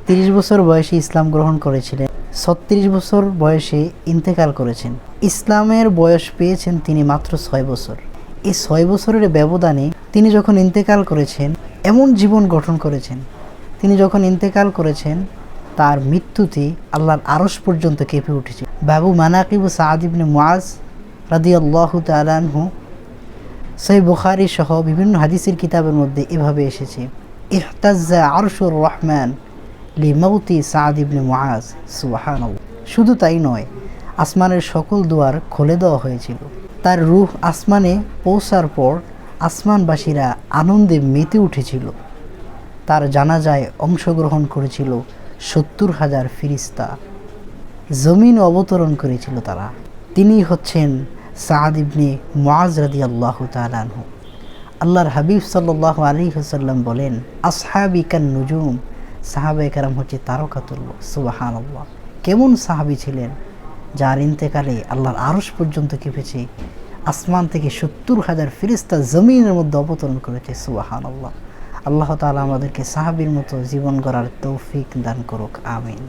30 বছর বয়সে ইসলাম গ্রহণ করেছিলেন, 36 বছর বয়সে ইন্তেকাল করেছেন। ইসলামের বয়স পেয়েছেন তিনি মাত্র 6 বছর। এই 6 বছরের ব্যবধানে তিনি যখন ইন্তেকাল করেছেন, এমন জীবন গঠন করেছেন। তিনি যখন ইন্তেকাল করেছেন, তার মৃত্যুতে আল্লাহর আরশ পর্যন্ত কেঁপে উঠেছে। বাবু মানাকিব সাদ ইবনে মুআজ রাদিয়াল্লাহু তাআলা আনহু, সহিহ বুখারী সহ বিভিন্ন হাদিসের কিতাবের মধ্যে এভাবে এসেছে, ইহতাজ্জা আরশুর রহমান লিমাউতি সাদ ইবনে মুআজ। সুবহানাল্লাহ। শুধু তাই নয়, আসমানের সকল দুয়ার খুলে দেওয়া হয়েছিল। তার রূহ আসমানে পৌঁছার পর আসমানবাসীরা আনন্দে মেতে উঠেছিল। তার জানাজায় অংশগ্রহণ করেছিল 70,000 ফেরেশতা। জমিন অবতরণ করেছিল তারা। তিনি হচ্ছেন সাদ ইবনে মুআজ রাদিয়াল্লাহু তাআলা আনহু। আল্লাহর হাবিব সাল্লাল্লাহু আলাইহি ওয়াসাল্লাম বলেন, আসহাবি কান নুজুম, সাহাবায়ে কেরাম হচ্ছে তারকাতুল্লাহ। সুবহানাল্লাহ। কেমন সাহাবী ছিলেন, যার ইন্তেকালে আল্লাহর আরশ পর্যন্ত কেঁপেছে, আসমান থেকে 70,000 ফেরেশতা জমিনের মধ্যে অবতরণ করেছে। সুবহানাল্লাহ। আল্লাহ তাআলা আমাদেরকে সাহাবীর মতো জীবন গড়ার তৌফিক দান করুক। আমিন।